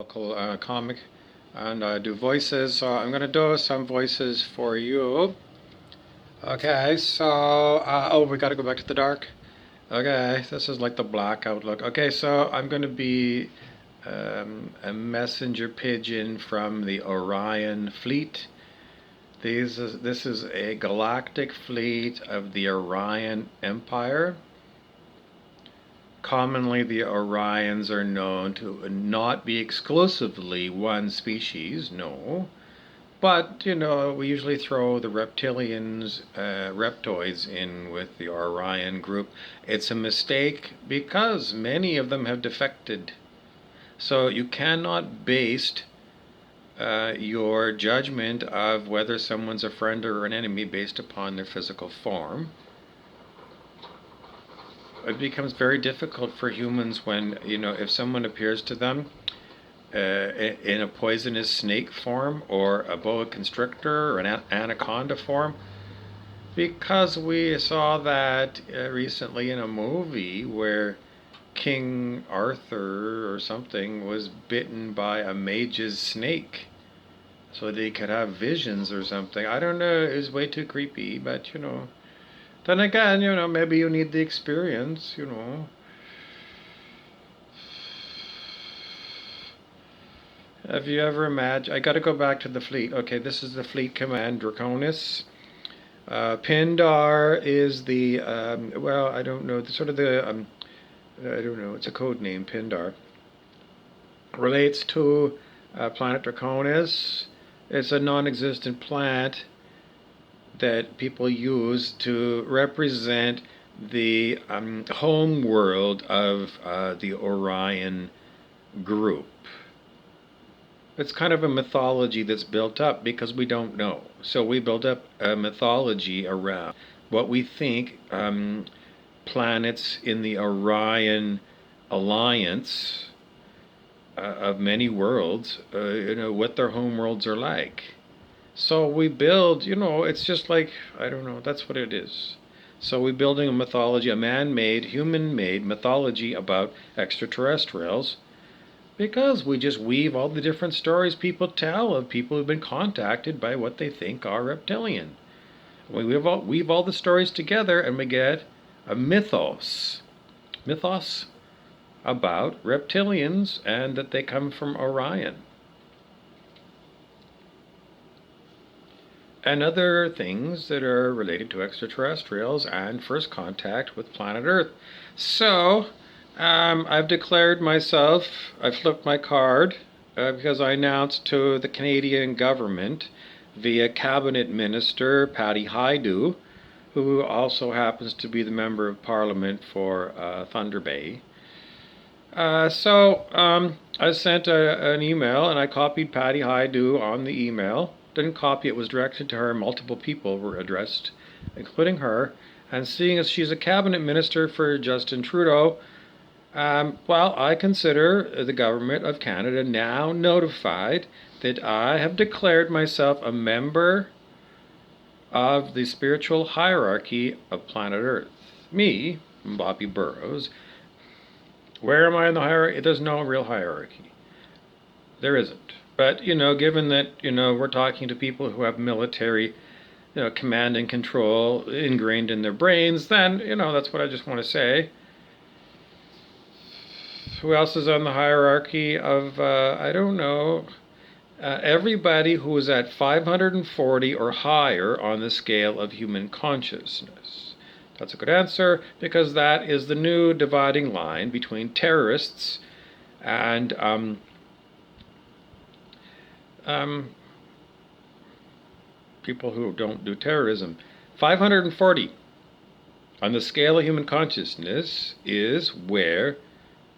local comic, and I do voices. So I'm going to do some voices for you. Okay, so oh, we got to go back to the dark. Okay, this is like the blackout look. Okay, so I'm going to be a messenger pigeon from the Orion fleet. This is a galactic fleet of the Orion Empire. Commonly, the Orions are known to not be exclusively one species, no. But, we usually throw the reptilians, reptoids in with the Orion group. It's a mistake because many of them have defected. So you cannot base your judgment of whether someone's a friend or an enemy based upon their physical form. It becomes very difficult for humans when, if someone appears to them in a poisonous snake form or a boa constrictor or an anaconda form, because we saw that recently in a movie where King Arthur or something was bitten by a mage's snake so that he could have visions or something. I don't know, it was way too creepy, but then again, maybe you need the experience. Have you ever imagined? I got to go back to the fleet. Okay, this is the fleet command, Draconis. Pindar is the well, I don't know, I don't know. It's a code name. Pindar relates to planet Draconis. It's a non-existent planet that people use to represent the home world of the Orion group. It's kind of a mythology that's built up because we don't know. So we build up a mythology around what we think planets in the Orion alliance of many worlds, what their home worlds are like. So we build, it's just like, I don't know, that's what it is. So we're building a mythology, a man-made, human-made mythology about extraterrestrials because we just weave all the different stories people tell of people who've been contacted by what they think are reptilian. We weave all the stories together and we get a mythos. Mythos about reptilians and that they come from Orion. And other things that are related to extraterrestrials and first contact with planet Earth. So, I've declared myself, I flipped my card because I announced to the Canadian government via Cabinet Minister Patty Hajdu, who also happens to be the Member of Parliament for Thunder Bay. I sent an email and I copied Patty Hajdu on the email. Didn't copy it, was directed to her. Multiple people were addressed, including her. And seeing as she's a cabinet minister for Justin Trudeau, I consider the government of Canada now notified that I have declared myself a member of the spiritual hierarchy of planet Earth. Me, Bobby Burrows. Where am I in the hierarchy? There's no real hierarchy. There isn't. But, given that, we're talking to people who have military, command and control ingrained in their brains, then, that's what I just want to say. Who else is on the hierarchy of, I don't know, everybody who is at 540 or higher on the scale of human consciousness. That's a good answer because that is the new dividing line between terrorists and people who don't do terrorism. 540 on the scale of human consciousness is where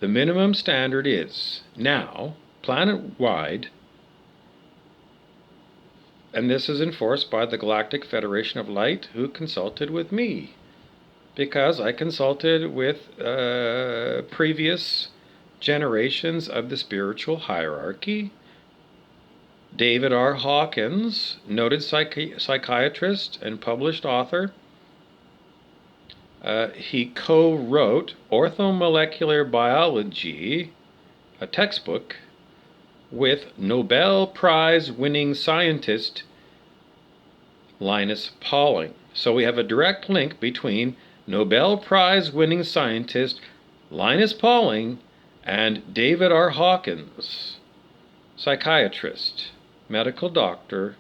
the minimum standard is now, planet-wide, and this is enforced by the Galactic Federation of Light, who consulted with me, because I consulted with previous generations of the spiritual hierarchy. David R. Hawkins, noted psychiatrist and published author, he co-wrote Orthomolecular Biology, a textbook with Nobel Prize winning scientist Linus Pauling. So we have a direct link between Nobel Prize winning scientist Linus Pauling and David R. Hawkins, psychiatrist, medical doctor,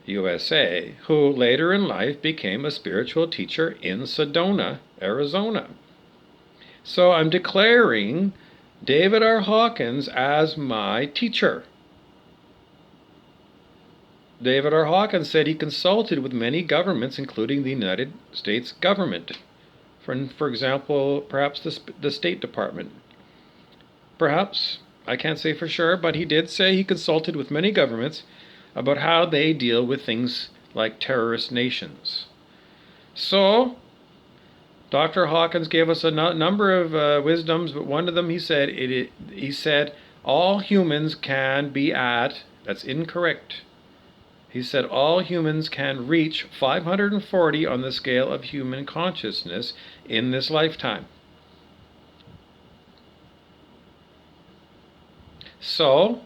USA, who later in life became a spiritual teacher in Sedona, Arizona. So I'm declaring David R. Hawkins as my teacher. David R. Hawkins said he consulted with many governments, including the United States government. For example, perhaps the State Department. Perhaps, I can't say for sure, but he did say he consulted with many governments about how they deal with things like terrorist nations. So, Dr. Hawkins gave us a number of wisdoms, but one of them he said all humans can be at, that's incorrect. He said all humans can reach 540 on the scale of human consciousness in this lifetime. So,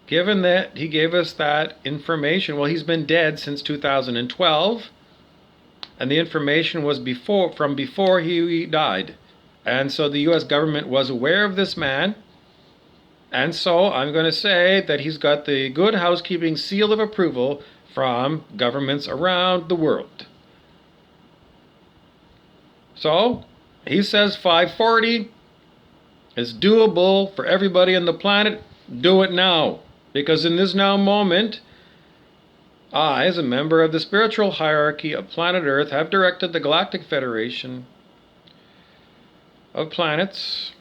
given that he gave us that information, well, he's been dead since 2012, and the information was from before he died. And so the U.S. government was aware of this man, and so I'm going to say that he's got the Good Housekeeping seal of approval from governments around the world. So, he says 540 is doable for everybody on the planet. Do it now. Because in this now moment, I, as a member of the spiritual hierarchy of planet Earth, have directed the Galactic Federation of Planets.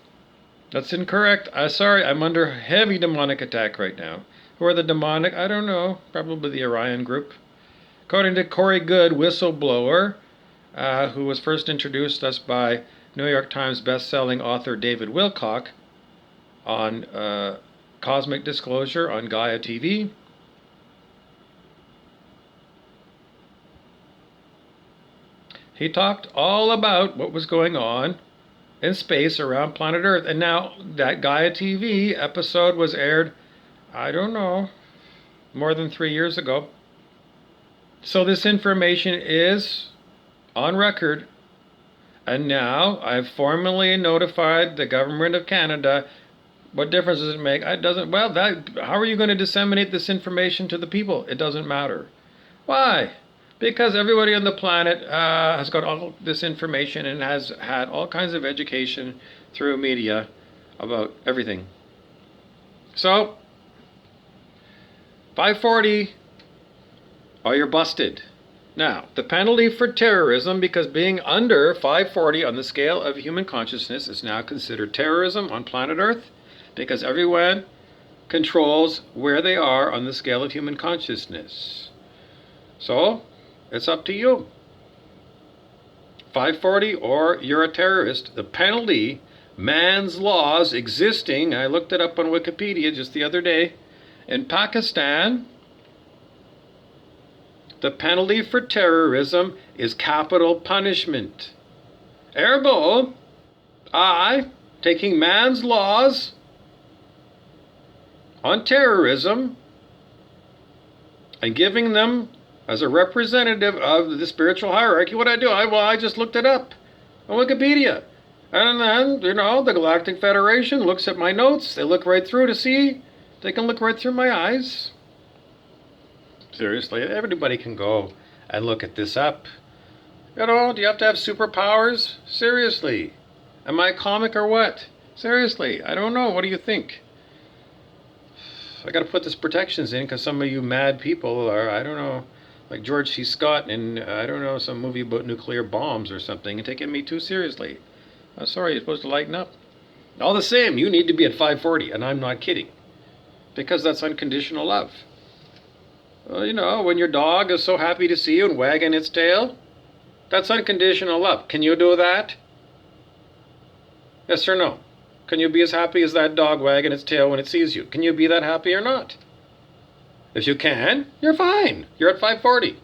That's incorrect. Sorry, I'm under heavy demonic attack right now. Who are the demonic? I don't know. Probably the Orion group. According to Corey Goode, whistleblower, who was first introduced us by New York Times best-selling author David Wilcock on Cosmic Disclosure on Gaia TV. He talked all about what was going on in space around planet Earth. And now that Gaia TV episode was aired, I don't know, more than 3 years ago. So this information is on record. And now I've formally notified the government of Canada. What difference does it make? It doesn't. Well, how are you going to disseminate this information to the people? It doesn't matter. Why? Because everybody on the planet has got all this information and has had all kinds of education through media about everything. So, 540, or you're busted. Now, the penalty for terrorism, because being under 540 on the scale of human consciousness is now considered terrorism on planet Earth, because everyone controls where they are on the scale of human consciousness. So, it's up to you. 540 or you're a terrorist. The penalty, man's laws existing, I looked it up on Wikipedia just the other day, in Pakistan, the penalty for terrorism is capital punishment. Ergo, I, taking man's laws on terrorism and giving them as a representative of the spiritual hierarchy, what I do? I just looked it up on Wikipedia. And then, the Galactic Federation looks at my notes. They look right through to see. They can look right through my eyes. Seriously, everybody can go and look at this up. Do you have to have superpowers? Seriously. Am I a comic or what? Seriously, I don't know. What do you think? I got to put this protections in because some of you mad people are, I don't know, like George C. Scott in, I don't know, some movie about nuclear bombs or something, and taking me too seriously. I'm sorry, you're supposed to lighten up. All the same, you need to be at 540, and I'm not kidding. Because that's unconditional love. Well, when your dog is so happy to see you and wagging its tail, that's unconditional love. Can you do that? Yes or no? Can you be as happy as that dog wagging its tail when it sees you? Can you be that happy or not? If you can, you're fine. You're at 540.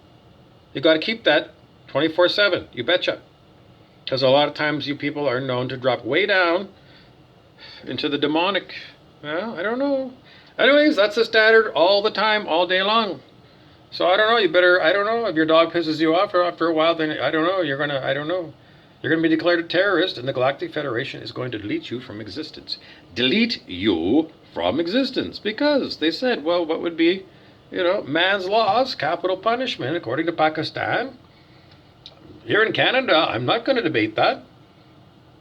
You got to keep that 24/7. You betcha. Because a lot of times you people are known to drop way down into the demonic. Well, I don't know. Anyways, that's the standard all the time, all day long. So I don't know. I don't know if your dog pisses you off after a while. Then I don't know. I don't know. You're going to be declared a terrorist, and the Galactic Federation is going to delete you from existence. Delete you from existence because they said, well, what would be, man's laws, capital punishment, according to Pakistan. Here in Canada, I'm not going to debate that.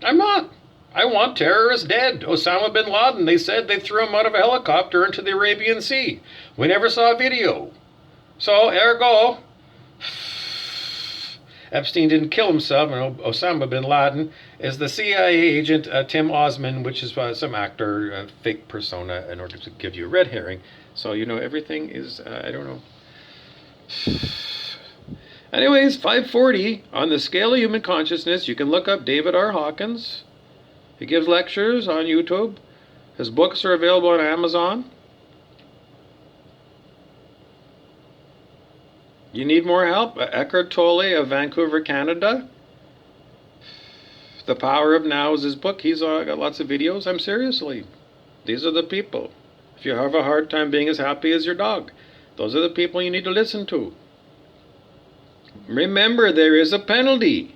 I'm not. I want terrorists dead. Osama bin Laden, they said they threw him out of a helicopter into the Arabian Sea. We never saw a video. So, ergo, Epstein didn't kill himself, and Osama bin Laden is the CIA agent Tim Osman, which is some actor, fake persona, in order to give you a red herring. So, everything is, I don't know. Anyways, 540, on the scale of human consciousness, you can look up David R. Hawkins. He gives lectures on YouTube. His books are available on Amazon. You need more help? Eckhart Tolle of Vancouver, Canada. The Power of Now is his book. He's got lots of videos. Seriously. These are the people. If you have a hard time being as happy as your dog, those are the people you need to listen to. Remember, there is a penalty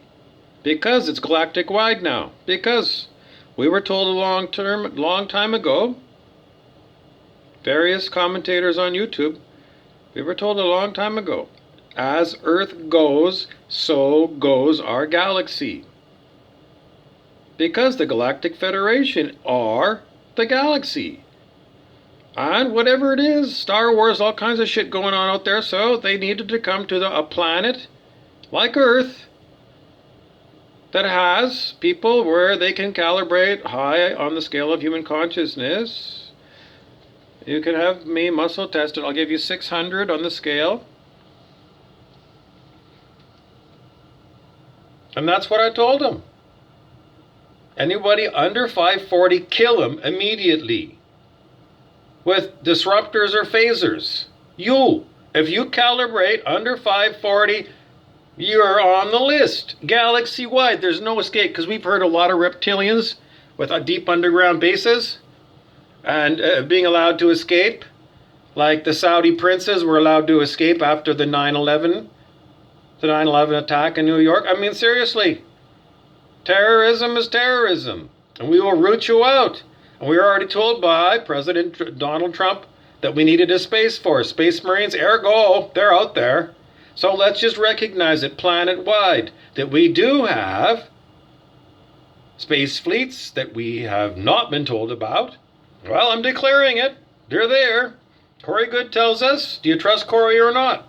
because it's galactic wide now. Because we were told a long time ago, various commentators on YouTube, we were told a long time ago, as Earth goes, so goes our galaxy. Because the Galactic Federation are the galaxy. And whatever it is, Star Wars, all kinds of shit going on out there, so they needed to come to a planet like Earth that has people where they can calibrate high on the scale of human consciousness. You can have me muscle tested. I'll give you 600 on the scale. And that's what I told them. Anybody under 540, kill them immediately. With disruptors or phasers. If you calibrate under 540, you're on the list. Galaxy-wide, there's no escape, because we've heard a lot of reptilians with deep underground bases and being allowed to escape. Like the Saudi princes were allowed to escape after the 9/11 attack in New York. Seriously. Terrorism is terrorism. And we will root you out. And we were already told by President Donald Trump that we needed a Space Force. Space Marines, ergo, they're out there. So let's just recognize it planet-wide, that we do have space fleets that we have not been told about. Well, I'm declaring it. They're there. Corey Good tells us, do you trust Corey or not?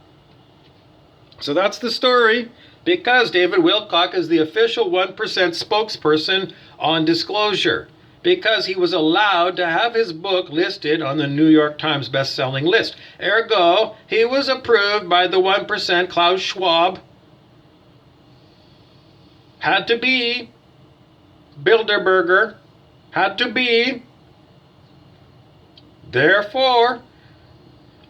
So that's the story, because David Wilcock is the official 1% spokesperson on disclosure, because he was allowed to have his book listed on the New York Times best-selling list. Ergo, he was approved by the 1%, Klaus Schwab. Had to be. Bilderberger. Had to be. Therefore,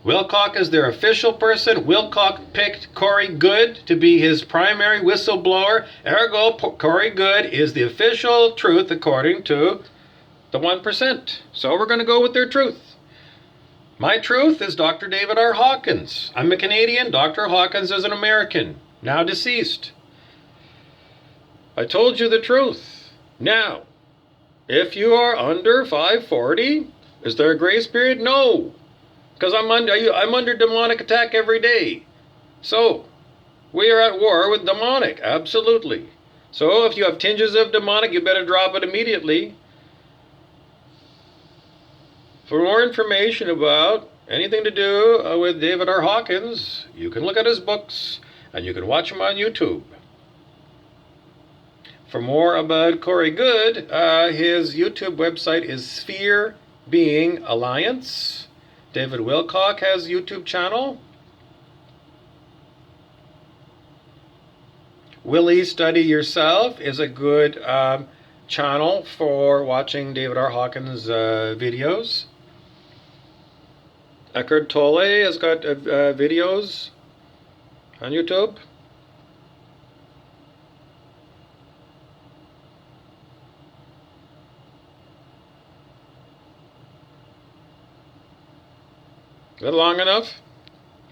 Wilcock is their official person. Wilcock picked Corey Good to be his primary whistleblower. Ergo, Corey Good is the official truth according to the 1%. So we're going to go with their truth. My truth is Dr. David R. Hawkins. I'm a Canadian. Dr. Hawkins is an American, now deceased. I told you the truth. Now, if you are under 540, is there a grace period? No. Because I'm under demonic attack every day. So, we are at war with demonic, absolutely. So if you have tinges of demonic, you better drop it immediately. For more information about anything to do with David R. Hawkins, you can look at his books, and you can watch him on YouTube. For more about Corey Good, his YouTube website is Sphere Being Alliance. David Wilcock has a YouTube channel. Willie Study Yourself is a good channel for watching David R. Hawkins videos. Eckhart Tolle has got videos on YouTube. Is that long enough?